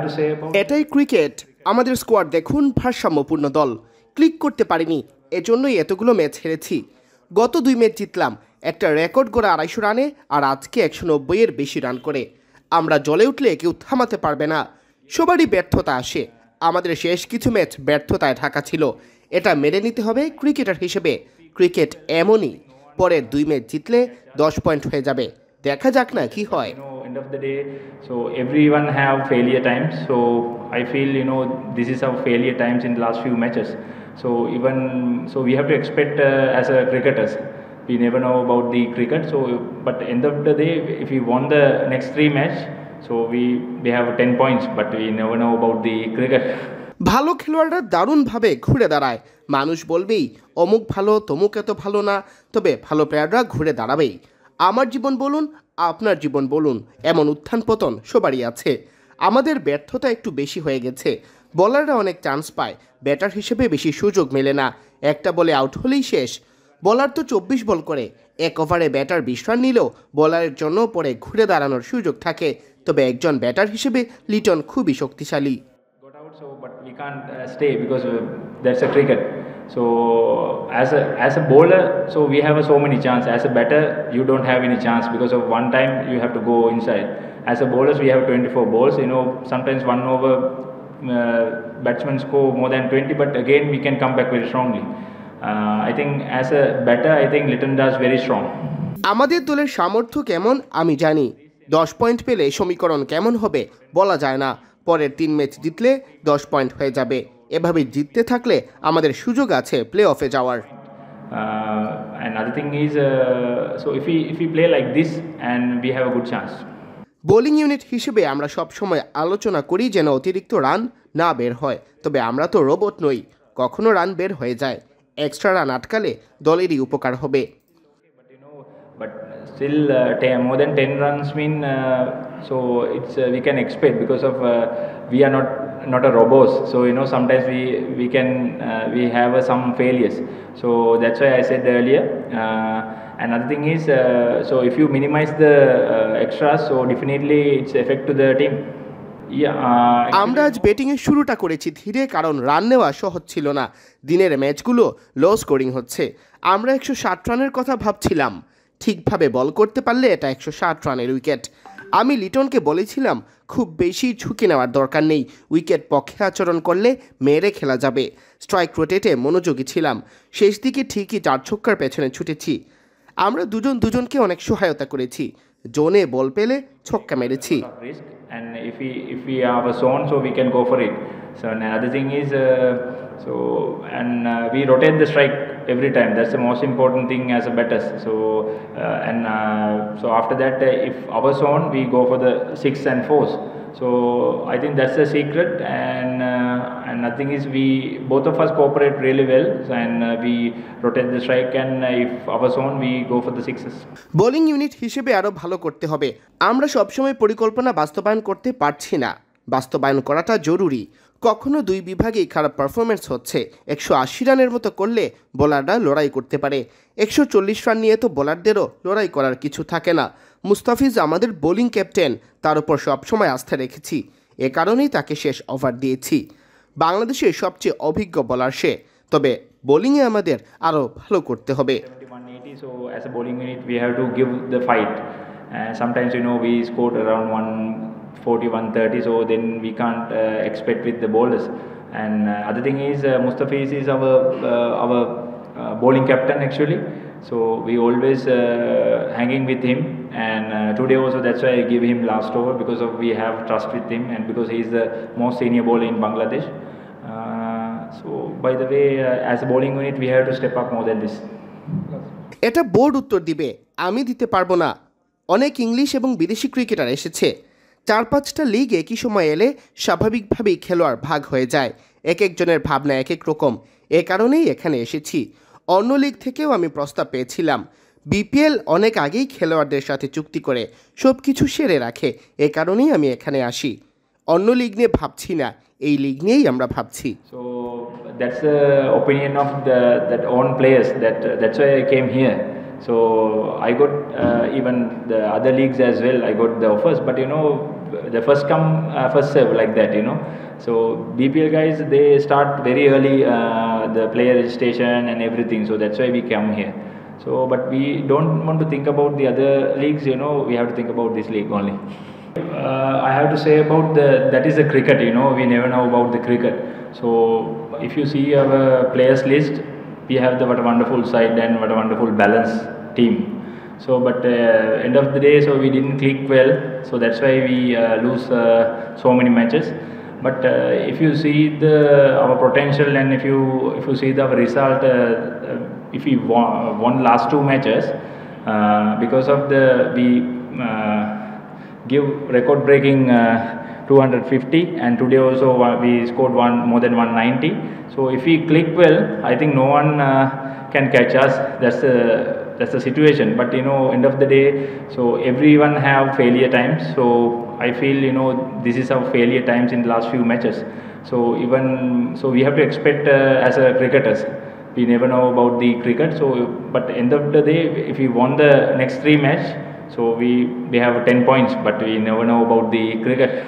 to say about এটাই cricket. আমাদের squad দেখুন, ভারসাম্যপূর্ণ দল। ক্লিক করতে পারিনি, এজন্যই এতগুলো ম্যাচ হেরেছি। গত 2 ম্যাচ জিতলাম, একটা রেকর্ড গড়া 250 রানে, আর আজকে 190-এর বেশি রান করে। আমরা জ্বলে উঠলে কেউ থামাতে পারবে না। সবারই ব্যর্থতা আসে, আমাদের শেষ কিছু ম্যাচ ব্যর্থতায় ঢাকা ছিল। এটা মেনে নিতে হবে ক্রিকেটার হিসেবে। ক্রিকেট এমনই, পরের 2 ম্যাচ জিতলে 10 পয়েন্ট হয়ে যাবে। দেখা যাক না কি হয়। end of the day, so everyone have failure times, so I feel this is our failure times in the last few matches. So even so we have to expect as a cricketers, we never know about the cricket, so but end of the day if we won the next 3 match, so we have 10 points, but we never know about the cricket. ভালো খেলোয়াড়রা দারুণভাবে ঘুরে দাঁড়ায়। মানুষ বলবেই অমুক ভালো, তমুক এত ভালো না, তবে ভালো প্লেয়াররা ঘুরে দাঁড়াবেই। আমার জীবন বলুন, আপনার জীবন বলুন, এমন উত্থান পতন সবারই আছে। আমাদের ব্যর্থতা একটু বেশি হয়ে গেছে। বলাররা অনেক চান্স পায়, ব্যাটার হিসেবে বেশি সুযোগ মেলে না। একটা বলে আউট হলেই শেষ। বলার তো 24 বল করে, এক ওভারে ব্যাটার 20 রান নিলেও বলারের জন্য পরে ঘুরে দাঁড়ানোর সুযোগ থাকে। তবে একজন ব্যাটার হিসেবে লিটন খুবই শক্তিশালী। So but we can't stay because that's a cricket. So as a bowler, so we have so many chance. As a batter, you don't have any chance because of one time you have to go inside. As a bowlers, we have 24 balls. Sometimes one over batsmen score more than 20, but again we can come back very strongly. I think as a batter, I think Litton does very strong. আমাদের দলের সামর্থ্য কেমন আমি জানি। 10 point পেলে সমীকরণ কেমন হবে বলা যায় না। পরের 3 ম্যাচ জিতলে 10 পয়েন্ট হয়ে যাবে। এভাবে জিততে থাকলে আমাদের সুযোগ আছে প্লে অফে যাওয়ার। Another thing is, so if we play like this, and we have a good chance. Bowling unit হিসেবে আমরা সব সময় আলোচনা করি যেন অতিরিক্ত রান না বের হয়। তবে আমরা তো রোবট নই, কখনো রান বের হয়ে যায়। এক্সট্রা রান আটকালে দলেরই উপকার হবে। But still more than 10 runs mean, so it's we can expect because of we are not a robots, so sometimes we can we have some failures, so that's why I said earlier. Another thing is, so if you minimize the extras, so definitely it's effect to the team. আমরা আজ ব্যাটিংয়ের শুরুটা করেছি ধীরে, কারণ run নেওয়া সহজ ছিল না। দিনের ম্যাচগুলো লো স্কোরিং হচ্ছে। আমরা 160 রানের কথা ভাবছিলাম। ঠিকভাবে বল করতে পারলে এটা 160 রানের উইকেট। আমি লিটনকে বলেছিলাম খুব বেশি ঝুঁকি নেওয়ার দরকার নেই, উইকেট পক্ষে আচরণ করলে মেরে খেলা যাবে। স্ট্রাইক রোটেটে মনোযোগী ছিলাম। শেষ দিকে ঠিকই 4 ছক্কার পেছনে ছুটেছি। আমরা দুজনকে অনেক সহায়তা করেছি। জোনে বল পেলে ছক্কা মেরেছি। And if we have a zone, so we can go for it. So another thing is, we rotate the strike every time. That's the most important thing as a batter. So after that, if our zone, we go for the 6 and 4s. So I think that's the secret, and nothing is, we both of us cooperate really well, and we rotate the strike, and if our zone, we go for the 6s. Bowling unit হিসেবে আরো ভালো করতে হবে। আমরা সবসময় পরিকল্পনা বাস্তবায়ন করতে পারছি না। বাস্তবায়ন করাটা জরুরি। কখনো 2 বিভাগেই খারাপ পারফরমেন্স হচ্ছে। 180 রানের মতো করলে বোলাররা লড়াই করতে পারে। 140 রান নিয়ে তো বোলারদেরও লড়াই করার কিছু থাকে না। মুস্তাফিজ আমাদের বোলিং ক্যাপ্টেন, তার উপর সবসময় আস্থা রেখেছি। এ কারণেই তাকে শেষ ওভার দিয়েছি। বাংলাদেশের সবচেয়ে অভিজ্ঞ বোলার সে, তবে বোলিংয়ে আমাদের আরও ভালো করতে হবে। 71-80, so as a bowling unit we have to give the fight. Sometimes we scored around 140-130, so then we can't expect with the bowlers. And other thing is, Mustafiz is our bowling captain actually, so we always hanging with him, and today also that's why I give him last over, because of we have trust with him, and because he is the most senior bowler in Bangladesh. So by the way, as a bowling unit we have to step up more than this. এটা board উত্তর দিবে, আমি দিতে পারবো না। অনেক English এবং বিদেশি ক্রিকেটার এসেছে। 4-5টা লিগ একই সময় এলে স্বাভাবিকভাবেই খেলোয়াড় ভাগ হয়ে যায়। এক একজনের ভাবনা এক এক রকম। এ কারণেই এখানে এসেছি। অন্য লিগ থেকেও আমি প্রস্তাব পেয়েছিলাম। বিপিএল অনেক আগেই খেলোয়াড়দের সাথে চুক্তি করে সব কিছু সেরে রাখে। এ কারণেই আমি এখানে আসি। অন্য লিগ নিয়ে ভাবছি না, এই লিগ নিয়েই আমরা ভাবছি। So that's the opinion of that own players, that's why I came here. So I got even the other leagues as well, I got the offers, but the first come first serve, like that, So BPL guys, they start very early, the player registration and everything. So that's why we come here. So but we don't want to think about the other leagues. We have to think about this league only. I have to say about that is the cricket. We never know about the cricket. So if you see our players list, we have what a wonderful side and what a wonderful balanced team. So but end of the day, so we didn't click well. So that's why we lose so many matches. But if you see our potential, and if you see our result, if we won last 2 matches, because of we give record breaking 250, and today also we scored more than 190. So if we click well, I think no one can catch us. That's the situation. But end of the day, so everyone have failure times. So I feel this is our failure times in the last few matches. So we have to expect as a cricketers, we never know about the cricket. So but end of the day, if we won the next 3 match, so we have 10 points, but we never know about the cricket.